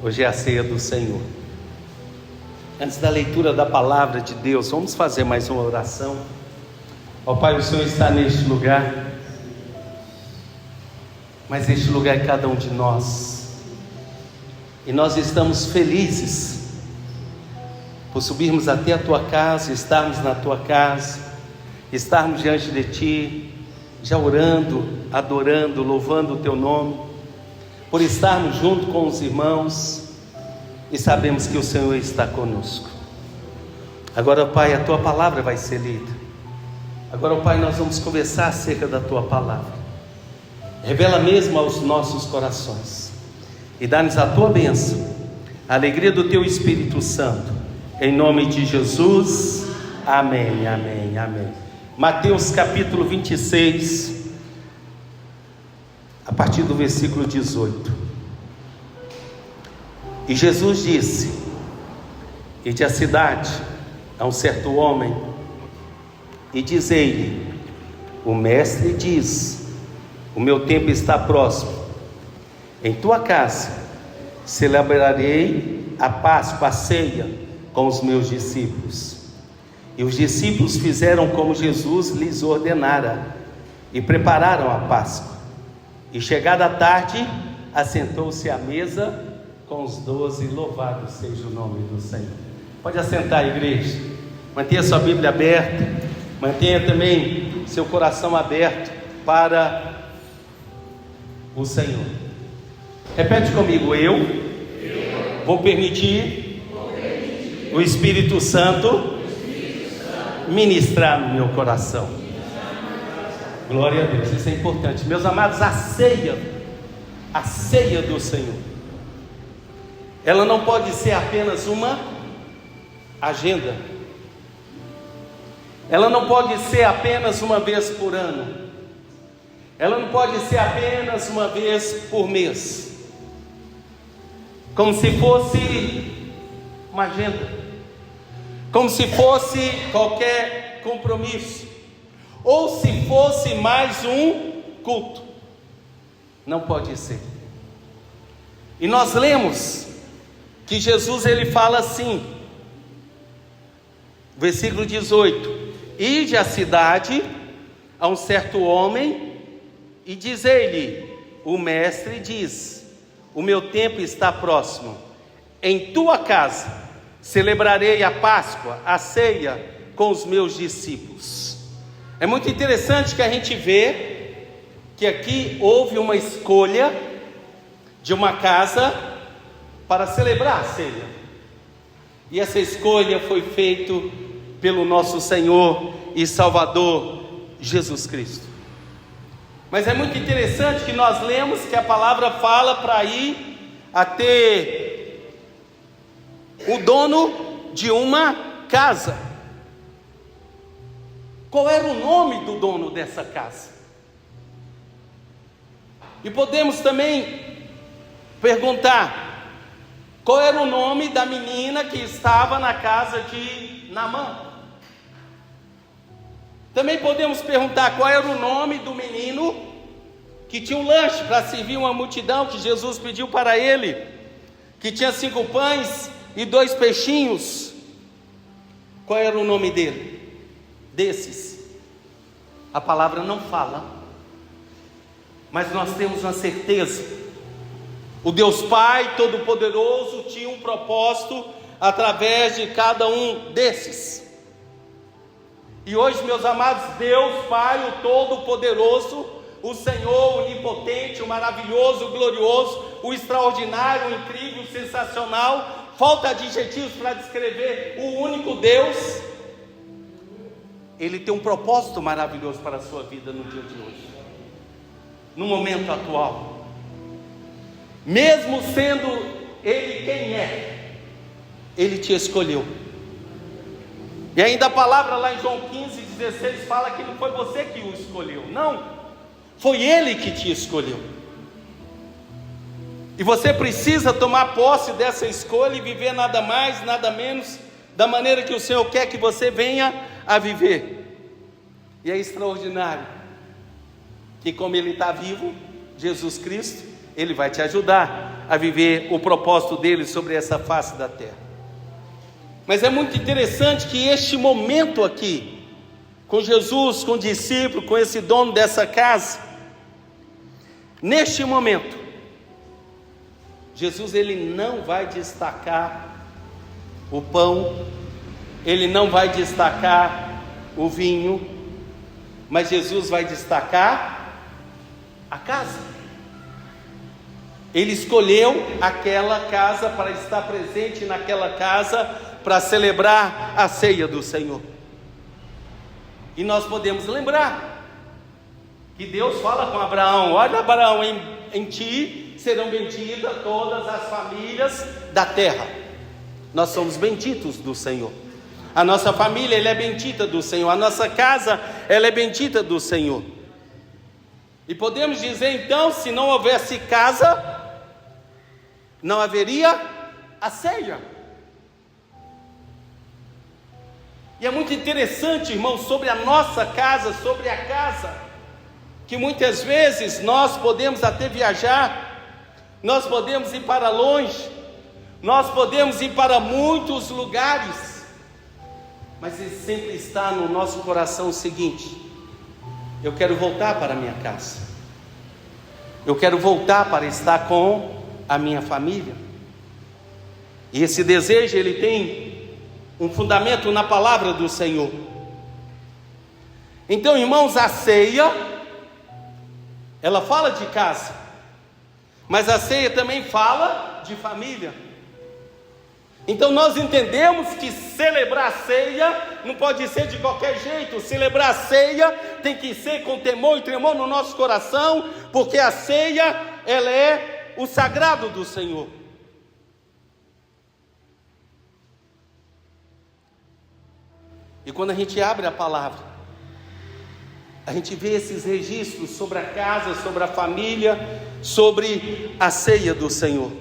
Hoje é a ceia do Senhor. Antes da leitura da palavra de Deus, vamos fazer mais uma oração. Ó Pai, o Senhor está neste lugar, mas este lugar é cada um de nós, e nós estamos felizes por subirmos até a Tua casa, estarmos na Tua casa, estarmos diante de Ti, já orando, adorando, louvando o Teu nome, por estarmos junto com os irmãos, e sabemos que o Senhor está conosco. Agora, Pai, a Tua palavra vai ser lida. Agora, Pai, nós vamos conversar acerca da Tua palavra. Revela mesmo aos nossos corações, e dá-nos a Tua bênção, a alegria do Teu Espírito Santo, em nome de Jesus, amém, amém, amém. Mateus capítulo 26, a partir do versículo 18. E Jesus disse: ide à cidade, a um certo homem, e dizei-lhe: o mestre diz, o meu tempo está próximo. Em tua casa celebrarei a Páscoa, a ceia, com os meus discípulos. E os discípulos fizeram como Jesus lhes ordenara, e prepararam a Páscoa. E chegada a tarde, assentou-se à mesa com os 12, louvado seja o nome do Senhor. Pode assentar, igreja. Mantenha sua Bíblia aberta, mantenha também seu coração aberto para o Senhor. Repete comigo: eu vou permitir o Espírito Santo ministrar no meu coração. Glória a Deus, isso é importante. Meus amados, a ceia do Senhor, ela não pode ser apenas uma agenda, ela não pode ser apenas uma vez por ano, ela não pode ser apenas uma vez por mês, como se fosse uma agenda, como se fosse qualquer compromisso, ou se fosse mais um culto. Não pode ser. E nós lemos que Jesus, ele fala assim, versículo 18: ide à cidade, a um certo homem, e dizei-lhe: o mestre diz, o meu tempo está próximo. Em tua casa celebrarei a Páscoa, a ceia, com os meus discípulos. É muito interessante que a gente vê que aqui houve uma escolha de uma casa para celebrar a ceia, e essa escolha foi feita pelo nosso Senhor e Salvador Jesus Cristo. Mas é muito interessante que nós lemos que a palavra fala para ir até o dono de uma casa. Qual era o nome do dono dessa casa? E podemos também perguntar: qual era o nome da menina que estava na casa de Naamã? Também podemos perguntar: qual era o nome do menino que tinha um lanche para servir uma multidão, que Jesus pediu para ele, que tinha 5 pães e 2 peixinhos? Qual era o nome dele? Desses a palavra não fala, mas nós temos uma certeza: o Deus Pai Todo-Poderoso tinha um propósito através de cada um desses. E hoje, meus amados, Deus Pai, o Todo-Poderoso, o Senhor o onipotente, o maravilhoso, o glorioso, o extraordinário, o incrível, o sensacional, falta adjetivos para descrever o único Deus. Ele tem um propósito maravilhoso para a sua vida no dia de hoje, no momento atual. Mesmo sendo Ele quem é, Ele te escolheu. E ainda a palavra lá em João 15:16 fala que não foi você que o escolheu, não, foi Ele que te escolheu. E você precisa tomar posse dessa escolha e viver nada mais, nada menos da maneira que o Senhor quer que você venha a viver. E é extraordinário que, como Ele está vivo, Jesus Cristo, Ele vai te ajudar a viver o propósito dele sobre essa face da terra. Mas é muito interessante que este momento aqui, com Jesus, com o discípulo, com esse dono dessa casa, neste momento, Jesus ele não vai destacar o pão, ele não vai destacar o vinho, mas Jesus vai destacar a casa. Ele escolheu aquela casa para estar presente naquela casa, para celebrar a ceia do Senhor. E nós podemos lembrar que Deus fala com Abraão: olha, Abraão, em ti serão benditas todas as famílias da terra. Nós somos benditos do Senhor. A nossa família, ela é bendita do Senhor. A nossa casa, ela é bendita do Senhor. E podemos dizer então, se não houvesse casa, não haveria a ceia. E é muito interessante, irmãos, sobre a nossa casa, sobre a casa, que muitas vezes nós podemos até viajar, nós podemos ir para longe, nós podemos ir para muitos lugares, mas ele sempre está no nosso coração o seguinte: eu quero voltar para a minha casa, eu quero voltar para estar com a minha família. E esse desejo, ele tem um fundamento na palavra do Senhor. Então, irmãos, a ceia, ela fala de casa, mas a ceia também fala de família. Então nós entendemos que celebrar a ceia não pode ser de qualquer jeito. Celebrar a ceia tem que ser com temor e tremor no nosso coração, porque a ceia, ela é o sagrado do Senhor. E quando a gente abre a palavra, a gente vê esses registros sobre a casa, sobre a família, sobre a ceia do Senhor.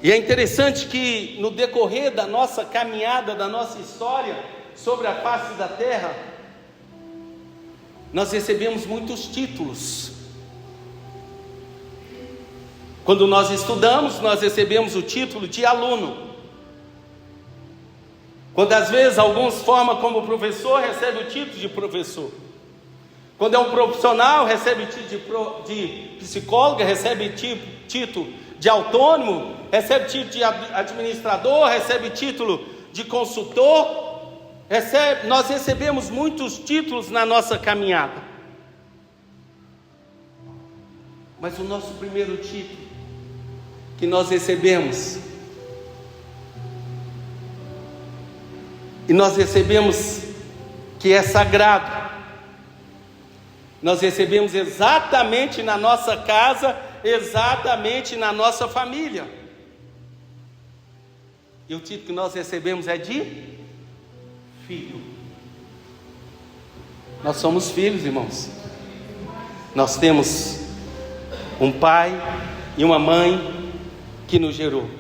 E é interessante que no decorrer da nossa caminhada, da nossa história sobre a face da terra, nós recebemos muitos títulos. Quando nós estudamos, nós recebemos o título de aluno. Quando às vezes alguns formam como professor, recebe o título de professor. Quando é um profissional, recebe título de psicóloga, recebe título de autônomo, recebe título de administrador, recebe título de consultor. Nós recebemos muitos títulos na nossa caminhada. Mas o nosso primeiro título que nós recebemos, e nós recebemos que é sagrado, nós recebemos exatamente na nossa casa, exatamente na nossa família. E o título que nós recebemos é de filho. Nós somos filhos, irmãos. Nós temos um pai e uma mãe que nos gerou.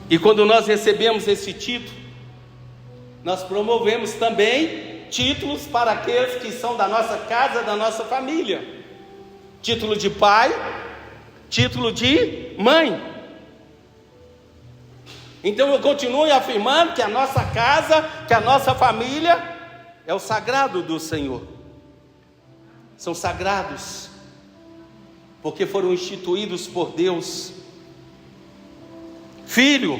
E quando nós recebemos esse título, nós promovemos também títulos para aqueles que são da nossa casa, da nossa família. Título de pai, título de mãe. Então eu continuo afirmando que a nossa casa, que a nossa família é o sagrado do Senhor. São sagrados, porque foram instituídos por Deus. Filho,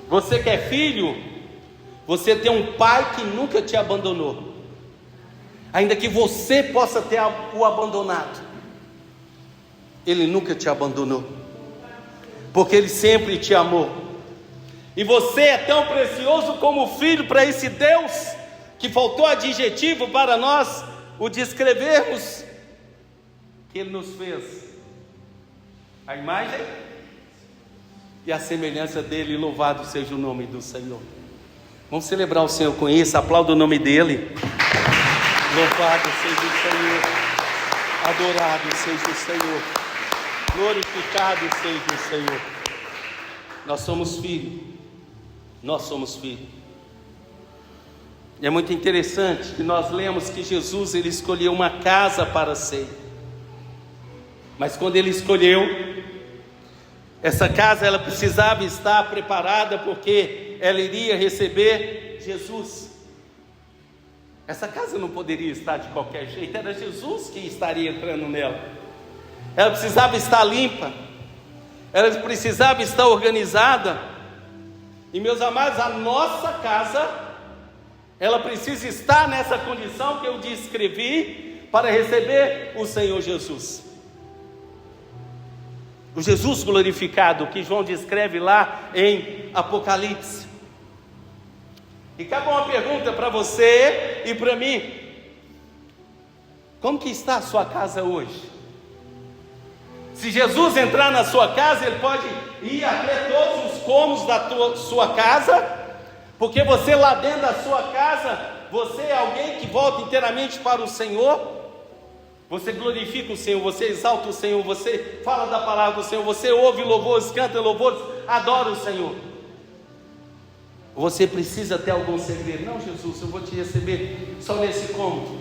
você que é filho, você tem um pai que nunca te abandonou, ainda que você possa ter o abandonado, ele nunca te abandonou, porque ele sempre te amou. E você é tão precioso como filho para esse Deus, que faltou adjetivo para nós o descrevermos, que ele nos fez a imagem e a semelhança dele. Louvado seja o nome do Senhor. Vamos celebrar o Senhor com isso, aplauda o nome dele. Louvado seja o Senhor, adorado seja o Senhor, glorificado seja o Senhor. Nós somos filhos, nós somos filhos. É muito interessante que nós lemos que Jesus, ele escolheu uma casa para a ceia. Mas quando ele escolheu, essa casa ela precisava estar preparada, porque ela iria receber Jesus. Essa casa não poderia estar de qualquer jeito, era Jesus que estaria entrando nela. Ela precisava estar limpa, ela precisava estar organizada. E meus amados, a nossa casa, ela precisa estar nessa condição que eu descrevi para receber o Senhor Jesus. O Jesus glorificado que João descreve lá em Apocalipse. E cabe uma pergunta para você e para mim: como que está a sua casa hoje? Se Jesus entrar na sua casa, Ele pode ir até todos os cômodos da sua casa, porque você lá dentro da sua casa, você é alguém que volta inteiramente para o Senhor. Você glorifica o Senhor, você exalta o Senhor, você fala da palavra do Senhor, você ouve louvores, canta louvores, adora o Senhor. Você precisa ter algum segredo? Não, Jesus, eu vou te receber só nesse cômodo.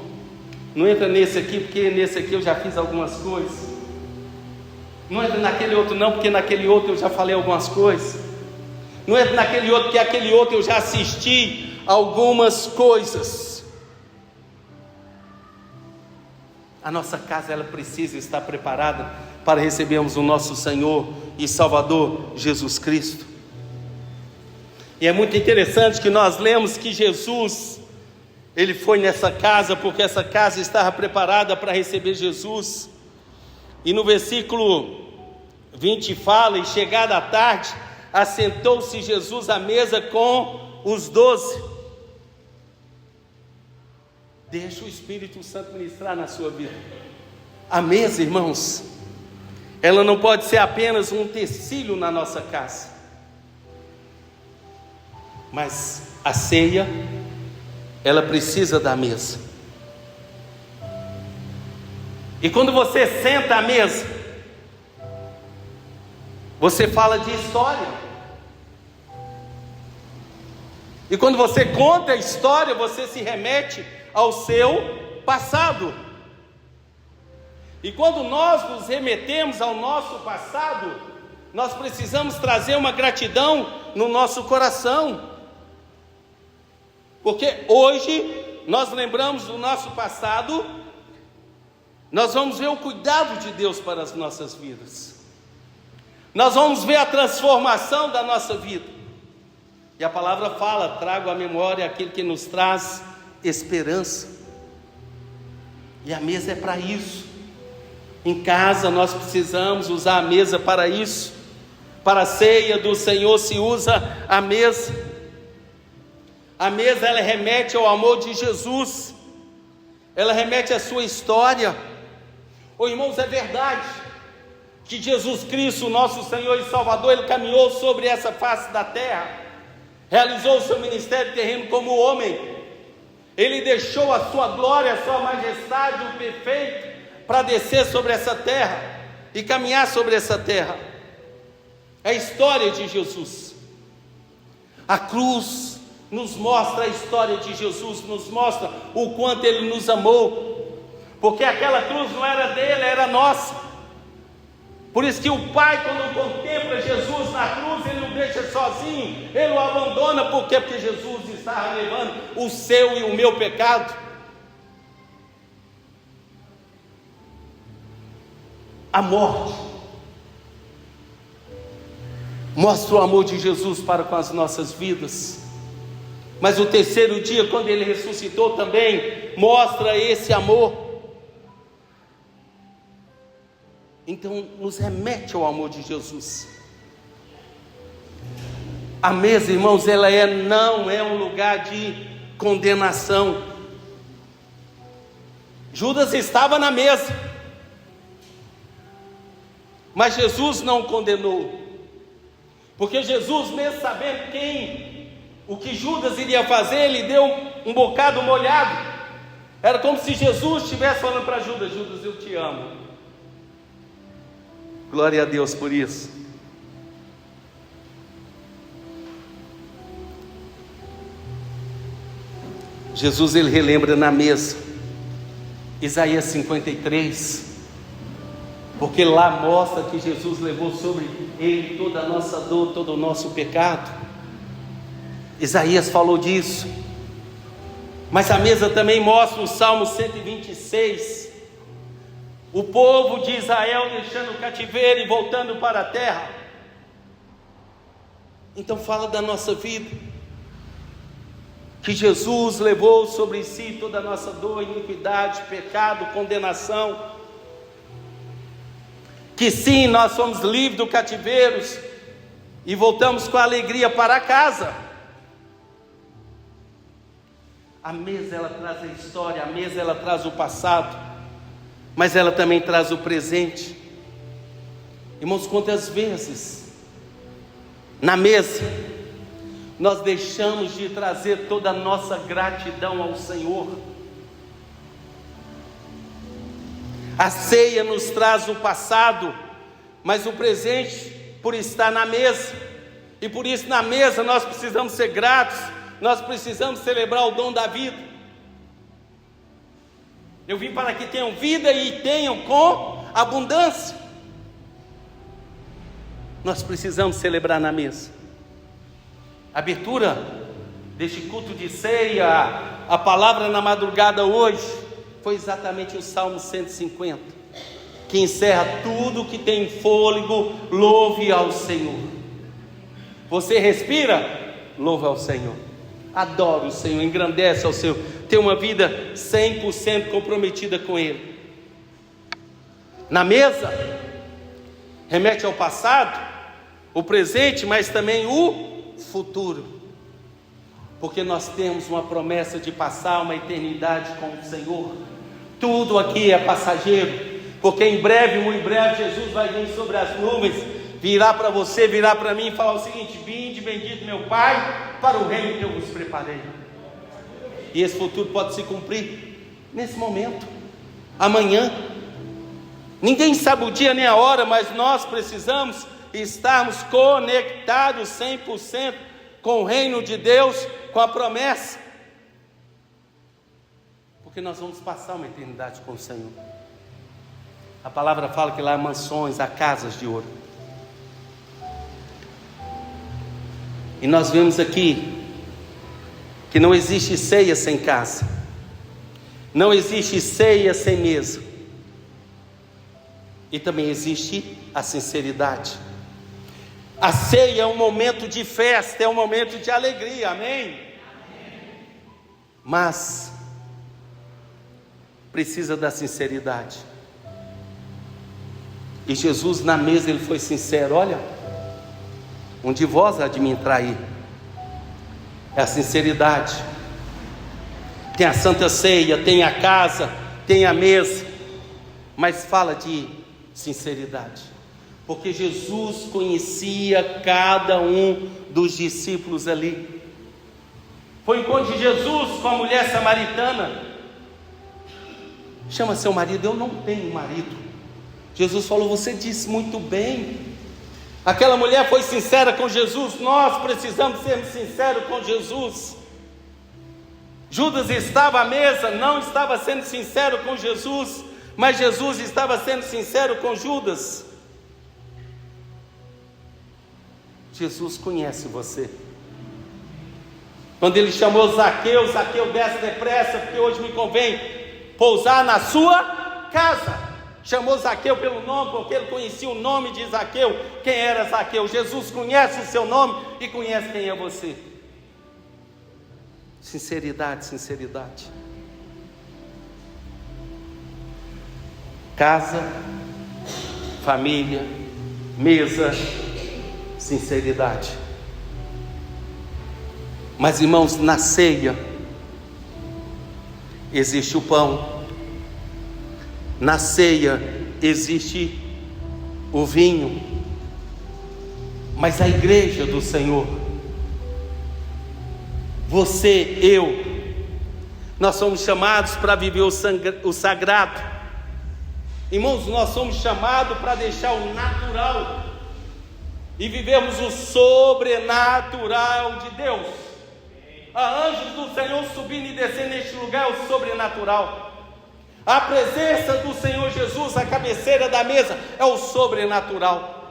Não entra nesse aqui, porque nesse aqui eu já fiz algumas coisas. Não entra naquele outro não, porque naquele outro eu já falei algumas coisas. Não entra naquele outro, porque aquele outro eu já assisti algumas coisas. A nossa casa, ela precisa estar preparada para recebermos o nosso Senhor e Salvador Jesus Cristo. E é muito interessante que nós lemos que Jesus, Ele foi nessa casa, porque essa casa estava preparada para receber Jesus. E no versículo 20 fala: e chegada a tarde, assentou-se Jesus à mesa com os 12. Deixa o Espírito Santo ministrar na sua vida. A mesa, irmãos, ela não pode ser apenas um utensílio na nossa casa, mas a ceia, ela precisa da mesa. E quando você senta à mesa, você fala de história. E quando você conta a história, você se remete ao seu passado. E quando nós nos remetemos ao nosso passado, nós precisamos trazer uma gratidão no nosso coração, porque hoje nós lembramos do nosso passado, nós vamos ver o cuidado de Deus para as nossas vidas, nós vamos ver a transformação da nossa vida. E a palavra fala: trago à memória aquilo que nos traz esperança. E a mesa é para isso. Em casa nós precisamos usar a mesa para isso. Para a ceia do Senhor se usa a mesa. A mesa, ela remete ao amor de Jesus, ela remete à sua história. Oh, irmãos, é verdade que Jesus Cristo, nosso Senhor e Salvador, Ele caminhou sobre essa face da terra, realizou o seu ministério terreno como homem. Ele deixou a sua glória, a sua majestade, o perfeito, para descer sobre essa terra e caminhar sobre essa terra. É a história de Jesus. A cruz nos mostra a história de Jesus, nos mostra o quanto Ele nos amou, porque aquela cruz não era dele, era nossa. Por isso que o Pai, quando contempla Jesus na cruz, Ele não deixa sozinho, Ele o abandona. Por quê? Porque Jesus estava levando o seu e o meu pecado. A morte mostra o amor de Jesus para com as nossas vidas, mas o terceiro dia, quando Ele ressuscitou, também mostra esse amor. Então nos remete ao amor de Jesus. A mesa, irmãos, ela não é um lugar de condenação. Judas estava na mesa, mas Jesus não condenou, porque Jesus, mesmo sabendo o que Judas iria fazer, Ele deu um bocado molhado. Era como se Jesus estivesse falando para Judas: Judas, eu te amo. Glória a Deus por isso. Jesus ele relembra na mesa, Isaías 53, porque lá mostra que Jesus levou sobre ele toda a nossa dor, todo o nosso pecado. Isaías falou disso. Mas a mesa também mostra o Salmo 126, o povo de Israel deixando o cativeiro e voltando para a terra. Então fala da nossa vida, que Jesus levou sobre si toda a nossa dor, iniquidade, pecado, condenação, que sim, nós somos livres do cativeiro e voltamos com alegria para casa. A mesa ela traz a história, a mesa ela traz o passado, mas ela também traz o presente. Irmãos, quantas vezes na mesa nós deixamos de trazer toda a nossa gratidão ao Senhor? A ceia nos traz o passado, mas o presente por estar na mesa, e por isso na mesa nós precisamos ser gratos, nós precisamos celebrar o dom da vida. Eu vim para que tenham vida e tenham com abundância. Nós precisamos celebrar na mesa. A abertura deste culto de ceia, a palavra na madrugada hoje, foi exatamente o Salmo 150, que encerra: tudo que tem fôlego, louve ao Senhor. Você respira? Louve ao Senhor. Adore o Senhor, engrandece ao Senhor. Tem uma vida 100% comprometida com Ele. Na mesa, remete ao passado, o presente, mas também o futuro, porque nós temos uma promessa de passar uma eternidade com o Senhor. Tudo aqui é passageiro, porque em breve, muito em breve, Jesus vai vir sobre as nuvens, virá para você, virá para mim e falar o seguinte: vinde, bendito meu Pai, para o reino que eu vos preparei. E esse futuro pode se cumprir nesse momento, amanhã. Ninguém sabe o dia nem a hora, mas nós precisamos estarmos conectados 100% com o reino de Deus, com a promessa, porque nós vamos passar uma eternidade com o Senhor. A palavra fala que lá há mansões, há casas de ouro. E nós vemos aqui que não existe ceia sem casa, não existe ceia sem mesa, e também existe a sinceridade. A ceia é um momento de festa, é um momento de alegria, amém? Mas precisa da sinceridade. E Jesus na mesa ele foi sincero: olha, um de vós há de me trair. É a sinceridade. Tem a Santa Ceia, tem a casa, tem a mesa, mas fala de sinceridade, porque Jesus conhecia cada um dos discípulos ali. Foi o encontro de Jesus com a mulher samaritana. Chama seu marido. Eu não tenho marido. Jesus falou: você disse muito bem. Aquela mulher foi sincera com Jesus. Nós precisamos ser sinceros com Jesus. Judas estava à mesa, não estava sendo sincero com Jesus, mas Jesus estava sendo sincero com Judas. Jesus conhece você. Quando ele chamou Zaqueu: Zaqueu, desce depressa, porque hoje me convém pousar na sua casa. Chamou Zaqueu pelo nome, porque ele conhecia o nome de Zaqueu. Quem era Zaqueu? Jesus conhece o seu nome e conhece quem é você. Sinceridade, sinceridade. Casa, família, mesa, sinceridade. Mas irmãos, na ceia existe o pão, na ceia existe o vinho, mas a igreja do Senhor, você, eu, nós somos chamados para viver o sagrado. Irmãos, nós somos chamados para deixar o natural e vivermos o sobrenatural de Deus. há anjos do Senhor subindo e descendo neste lugar, é o sobrenatural. A presença do Senhor Jesus à cabeceira da mesa é o sobrenatural.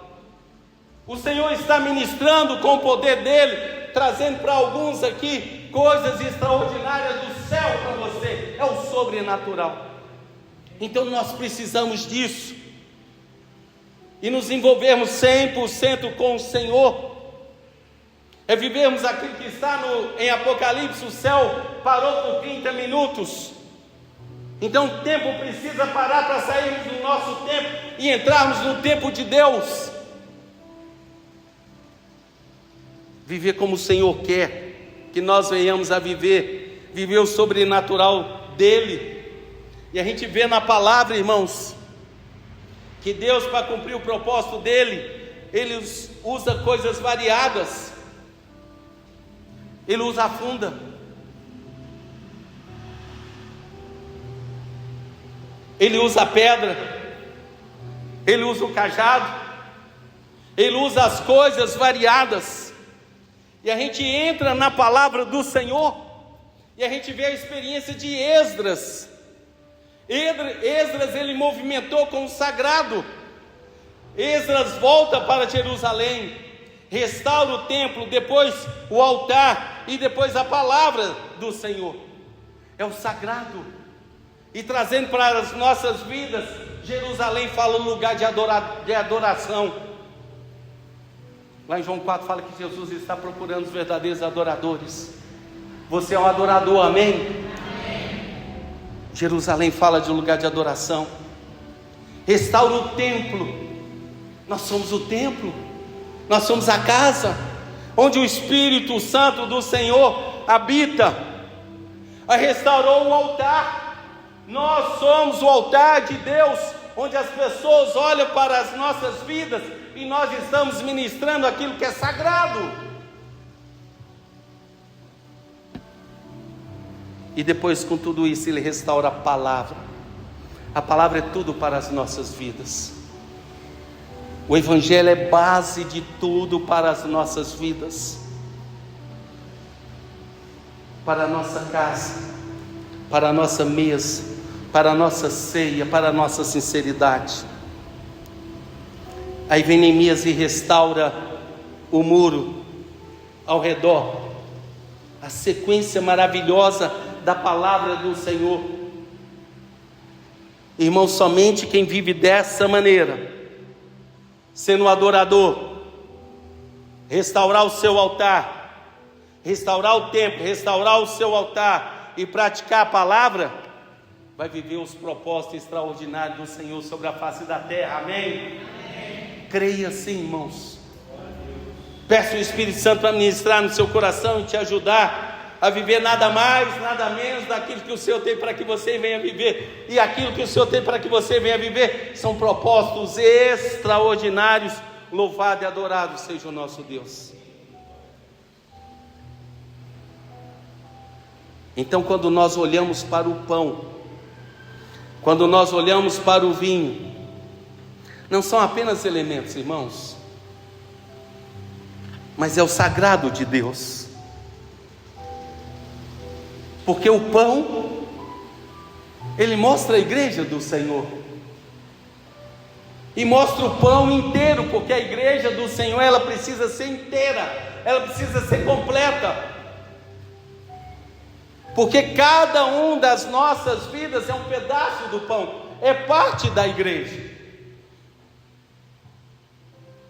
O Senhor está ministrando com o poder dele, trazendo para alguns aqui coisas extraordinárias do céu para você, é o sobrenatural. Então nós precisamos disso, e nos envolvermos 100% com o Senhor, é vivermos aquilo que está em Apocalipse. O céu parou por 30 minutos, então o tempo precisa parar para sairmos do nosso tempo e entrarmos no tempo de Deus. Viver como o Senhor quer que nós venhamos a viver o sobrenatural dele. E a gente vê na palavra, irmãos, que Deus, para cumprir o propósito dele, ele usa coisas variadas. Ele usa a funda, ele usa a pedra, ele usa o cajado, ele usa as coisas variadas. E a gente entra na palavra do Senhor e a gente vê a experiência de Esdras. Esdras, ele movimentou com o sagrado. Esdras volta para Jerusalém, restaura o templo, depois o altar e depois a palavra do Senhor. É o sagrado. E trazendo para as nossas vidas, Jerusalém fala lugar de adoração. Lá em João 4 fala que Jesus está procurando os verdadeiros adoradores. Você é um adorador, amém? Amém. Jerusalém fala de um lugar de adoração. Restaura o templo. Nós somos o templo, nós somos a casa onde o Espírito Santo do Senhor habita. Restaurou o altar. Nós somos o altar de Deus, onde as pessoas olham para as nossas vidas e nós estamos ministrando aquilo que é sagrado. E depois, com tudo isso, ele restaura a palavra. A palavra é tudo para as nossas vidas. O Evangelho é base de tudo para as nossas vidas, para a nossa casa, para a nossa mesa, para a nossa ceia, para a nossa sinceridade. Aí vem Neemias e restaura o muro ao redor. A sequência maravilhosa da palavra do Senhor. Irmão, somente quem vive dessa maneira, sendo um adorador, restaurar o seu altar, restaurar o templo, restaurar o seu altar e praticar a palavra, vai viver os propósitos extraordinários do Senhor sobre a face da terra, amém? Creia assim, irmãos. Peça o Espírito Santo para ministrar no seu coração e te ajudar a viver nada mais, nada menos daquilo que o Senhor tem para que você venha viver. E aquilo que o Senhor tem para que você venha viver são propósitos extraordinários. Louvado e adorado seja o nosso Deus. Então, quando nós olhamos para o pão, quando nós olhamos para o vinho, não são apenas elementos, irmãos, mas é o sagrado de Deus. Porque o pão, ele mostra a igreja do Senhor, e mostra o pão inteiro, porque a igreja do Senhor, ela precisa ser inteira, ela precisa ser completa, porque cada um das nossas vidas é um pedaço do pão, é parte da igreja.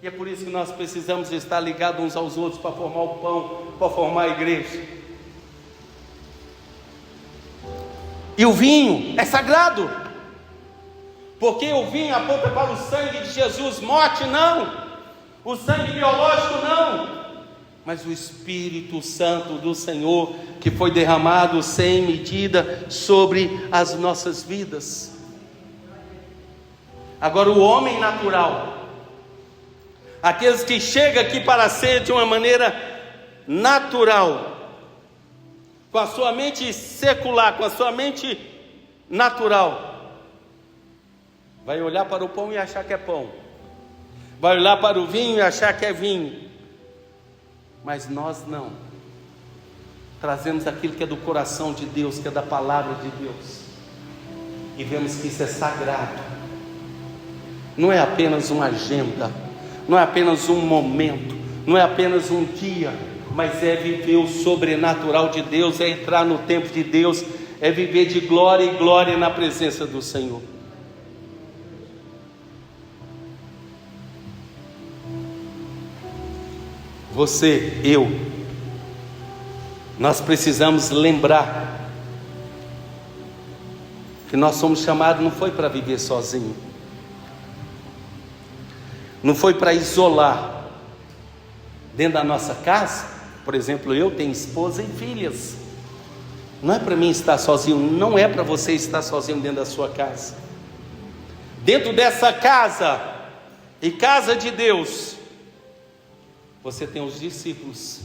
E é por isso que nós precisamos estar ligados uns aos outros para formar o pão, para formar a igreja. E o vinho é sagrado, porque o vinho aponta para o sangue de Jesus. Morte não, o sangue biológico não, mas o Espírito Santo do Senhor, que foi derramado sem medida sobre as nossas vidas. Agora, o homem natural, aqueles que chegam aqui para ser de uma maneira natural, com a sua mente secular, com a sua mente natural, vai olhar para o pão e achar que é pão, vai olhar para o vinho e achar que é vinho, mas nós não. trazemos aquilo que é do coração de Deus, que é da palavra de Deus, e vemos que isso é sagrado. Não é apenas uma agenda, não é apenas um momento, não é apenas um dia, mas é viver o sobrenatural de Deus, é entrar no tempo de Deus, é viver de glória em glória na presença do Senhor. Você, eu, nós precisamos lembrar que nós somos chamados, não foi para viver sozinho, não foi para isolar dentro da nossa casa. Por exemplo, eu tenho esposa e filhas, não é para mim estar sozinho, não é para você estar sozinho dentro da sua casa. Dentro dessa casa e casa de Deus, você tem os discípulos,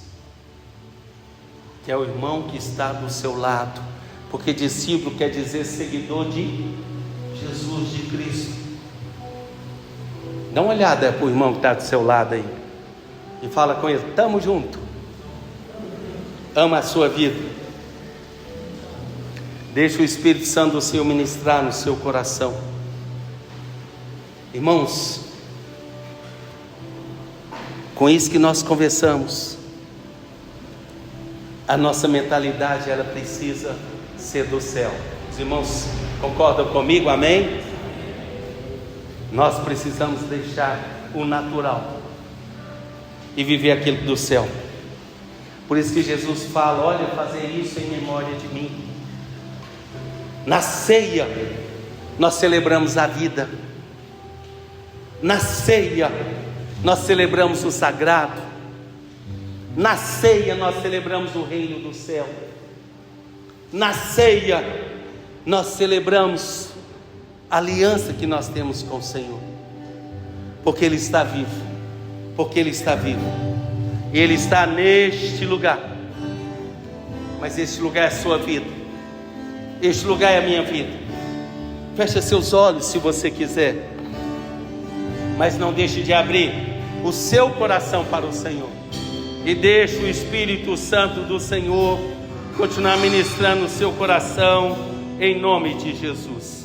que é o irmão que está do seu lado, porque discípulo quer dizer seguidor de Jesus, de Cristo. Dá uma olhada para o irmão que está do seu lado aí, e fala com ele: estamos juntos, ama a sua vida, deixa o Espírito Santo do Senhor ministrar no seu coração. Irmãos, com isso que nós conversamos, a nossa mentalidade, ela precisa ser do céu. Os irmãos concordam comigo? Amém? Nós precisamos deixar o natural e viver aquilo do céu. Por isso que Jesus fala: olha, fazer isso em memória de mim. Na ceia nós celebramos a vida, na ceia nós celebramos o sagrado, na ceia nós celebramos o reino do céu, na ceia nós celebramos a aliança que nós temos com o Senhor, porque Ele está vivo, porque Ele está vivo, e Ele está neste lugar. Mas este lugar é a sua vida, este lugar é a minha vida. Feche seus olhos se você quiser, mas não deixe de abrir o seu coração para o Senhor, e deixe o Espírito Santo do Senhor continuar ministrando o seu coração, em nome de Jesus.